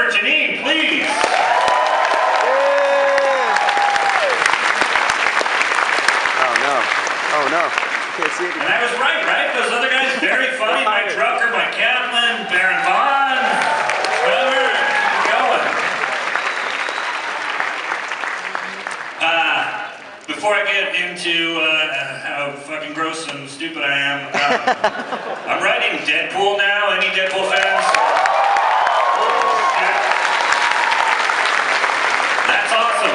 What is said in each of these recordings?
for Janine, please. Oh no. Oh no. Can't see it. And I was right? Those other guys, very funny. Mike Drucker, Mike Kaplan, Baron Vaughn, whatever, keep going. Before I get into how fucking gross and stupid I am, I'm writing Deadpool now. Any Deadpool fans? That's awesome.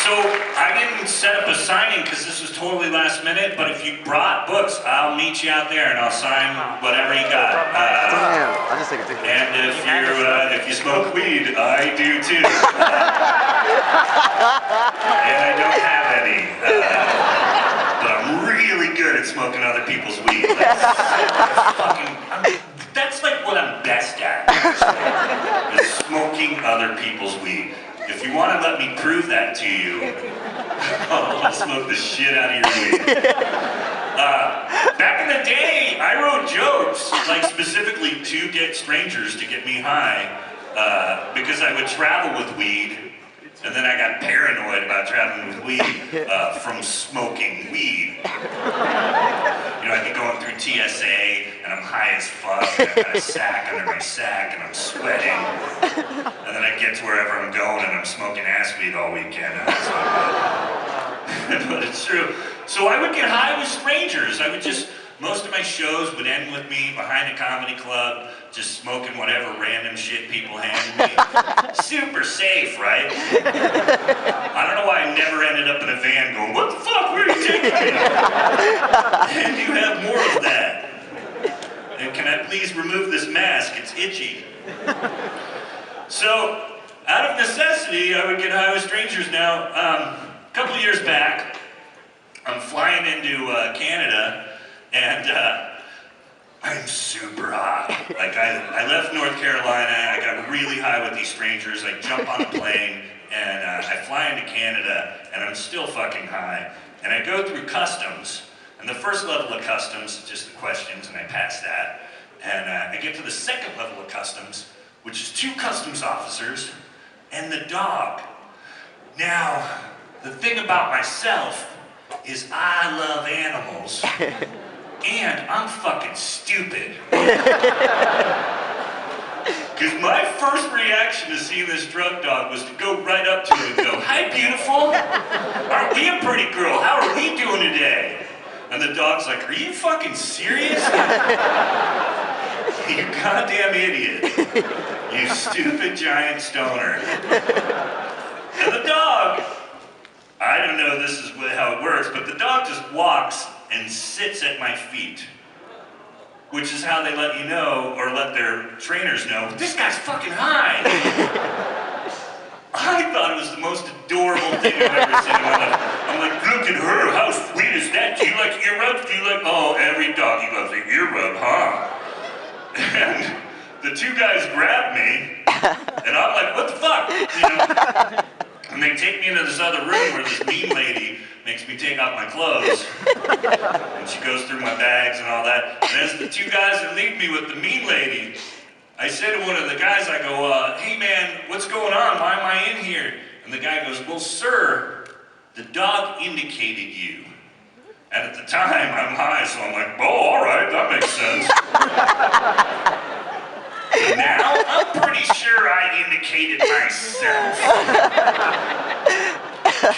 So I didn't set up a signing because this was totally last minute, but if you brought books, I'll meet you out there and I'll sign whatever you got. Damn, I'll just take a picture. And if you smoke weed, I do too. And I don't have any. But I'm really good at smoking other people's weed. That's like what I'm best at, actually, is smoking other people's weed. If you want to let me prove that to you, I'll smoke the shit out of your weed. Back in the day, I wrote jokes, like specifically to get strangers to get me high, because I would travel with weed, and then I got paranoid about traveling with weed from smoking weed. You know, I'd be going through TSA, and I'm high as fuck, and I've got a sack under my sack, and I'm sweating. And then I get to wherever I'm going, and I'm smoking ass weed all weekend. And that's not good. But it's true. So I would get high with strangers. Most of my shows would end with me behind a comedy club, just smoking whatever random shit people handed me. Super safe, right? I don't know why I never ended up in a van going, what the fuck, where are you taking me? And you have more of that. And can I please remove this mask? It's itchy. So, out of necessity, I would get high with strangers now. A couple years back, I'm flying into Canada, and I'm super high. Like, I left North Carolina, I got really high with these strangers, I jump on a plane, and I fly into Canada, and I'm still fucking high. And I go through customs, and the first level of customs, just the questions, and I pass that. And I get to the second level of customs, which is 2 customs officers and the dog. Now, the thing about myself is I love animals, and I'm fucking stupid. Because my first reaction to seeing this drug dog was to go right up to him and go, hi, beautiful. Aren't we a pretty girl? How are we doing today? And the dog's like, are you fucking serious? You goddamn idiot. You stupid giant stoner. And the dog, I don't know this is how it works, but the dog just walks and sits at my feet. Which is how they let you know, or let their trainers know, this guy's fucking high. I thought it was the most adorable thing I've ever seen in my life. I'm like, look at her, how sweet is that? Do you like earrubs? Do you like, oh, every doggy loves an earrub, huh? And the 2 guys grab me, and I'm like, what the fuck? You know? And they take me into this other room where this mean lady makes me take off my clothes. And she goes through my bags and all that. And as the 2 guys that leave me with the mean lady, I say to one of the guys, I go, hey man, what's going on? Why am I in here? And the guy goes, well, sir, the dog indicated you. And at the time, I'm high, so I'm like, oh, all right, that makes sense. Now, I'm pretty sure I indicated myself.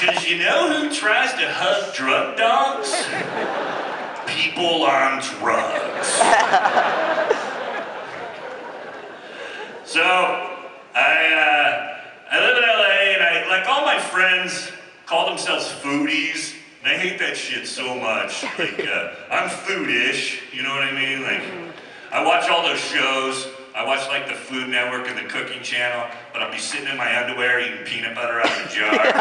Because you know who tries to hug drug dogs? People on drugs. So, I live in LA, and like all my friends call themselves foodies, and I hate that shit so much. Like, I'm foodish, you know what I mean? Like, I watch all those shows. I watch like the Food Network and the Cooking Channel, but I'll be sitting in my underwear eating peanut butter out of a jar. Going,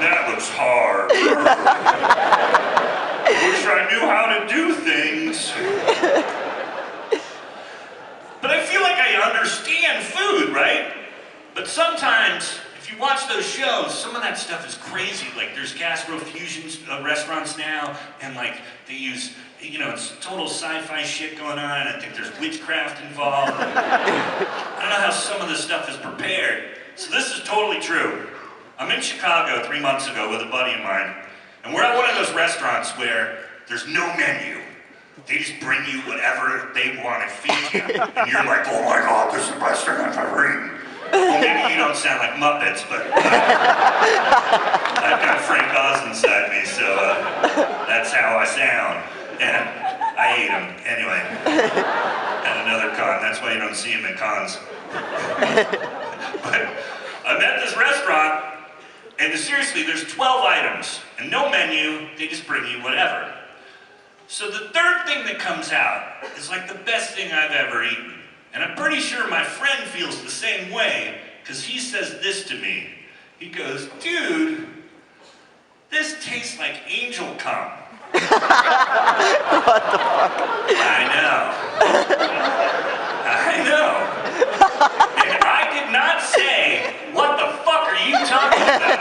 that looks hard. I wish I knew how to do things. But I feel like I understand food, right? But sometimes, if you watch those shows, some of that stuff is crazy. Like there's gastrofusion restaurants now, and like they use you know, it's total sci-fi shit going on, and I think there's witchcraft involved. I don't know how some of this stuff is prepared. So this is totally true. I'm in Chicago 3 months ago with a buddy of mine, and we're at one of those restaurants where there's no menu. They just bring you whatever they want to feed you. And you're like, oh my God, this is the best thing I've ever eaten. Well, maybe you don't sound like Muppets, but I've got Frank Oz inside me, so that's how I sound. And I ate him, anyway. At another con, that's why you don't see him at cons. But I'm at this restaurant, and seriously, there's 12 items, and no menu, they just bring you whatever. So the third thing that comes out is like the best thing I've ever eaten. And I'm pretty sure my friend feels the same way, because he says this to me. He goes, dude, this tastes like angel cum. What the fuck? I know. And I did not say, what the fuck are you talking about?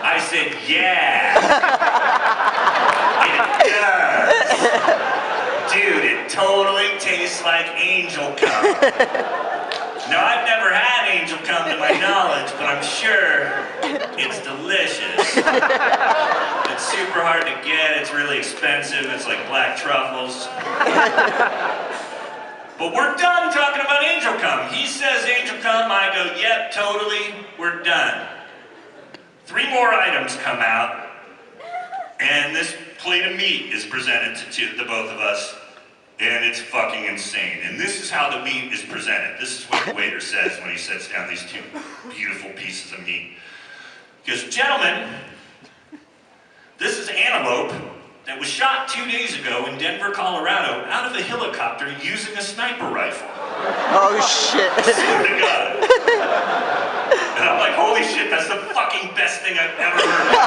I said, yeah. It does. Dude, it totally tastes like angel cum. Now, I've never had angel cum to my knowledge, but I'm sure it's delicious. It's super hard to get, it's really expensive, it's like black truffles. But we're done talking about angel cum. He says angel cum, I go, yep, totally, we're done. 3 more items come out, and this plate of meat is presented to the both of us, and it's fucking insane. And this is how the meat is presented. This is what the waiter says when he sets down these 2 beautiful pieces of meat. He goes, gentlemen, this is antelope that was shot 2 days ago in Denver, Colorado, out of a helicopter using a sniper rifle. Oh shit. I swear to God. And I'm like, holy shit, that's the fucking best thing I've ever heard.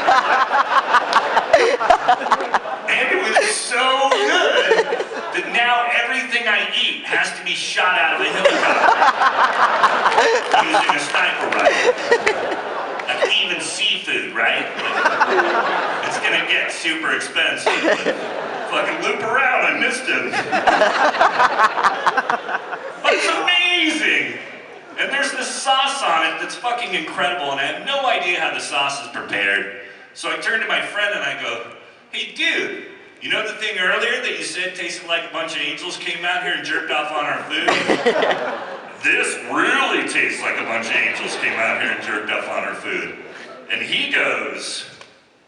And it was so good that now everything I eat has to be shot out of a helicopter using a sniper rifle. Like even seafood, right? Like, it's gonna get super expensive. But fucking loop around, I missed him. But it's amazing! And there's this sauce on it that's fucking incredible, and I have no idea how the sauce is prepared. So I turn to my friend and I go, hey dude, you know the thing earlier that you said tasted like a bunch of angels came out here and jerked off on our food? This really tastes like a bunch of angels came out here and jerked off on our food. And he goes,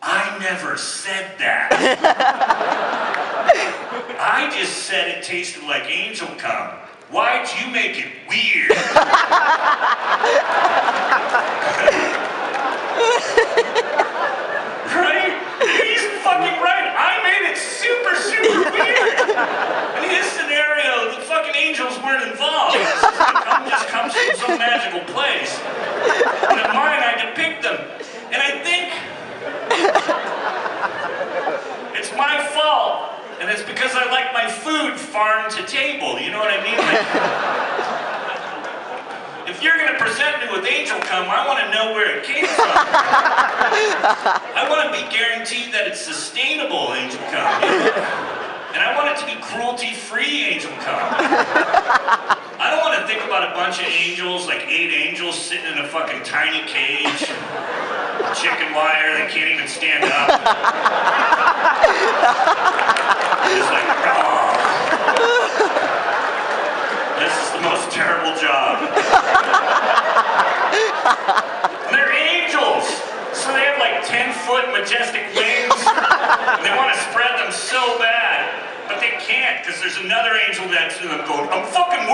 I never said that. I just said it tasted like angel cum. Why'd you make it weird? Right? He's fucking right. I made it super, super weird. In his scenario, the fucking angels weren't involved. It just comes from some magical place. But in mine, I depict them. And I think it's my fault. And it's because I like my food farm to table, you know what I mean? Like, if you're gonna present me with angel cum, I wanna know where it came from. I wanna be guaranteed that it's sustainable angel cum, you know? And I want it to be cruelty-free angel cum. I don't wanna think about a bunch of angels, like 8 angels sitting in a fucking tiny cage. Chicken wire, they can't even stand up. It's like, oh. This is the most terrible job. And they're angels, so they have like 10-foot majestic wings, and they want to spread them so bad, but they can't, because there's another angel next to them going, I'm fucking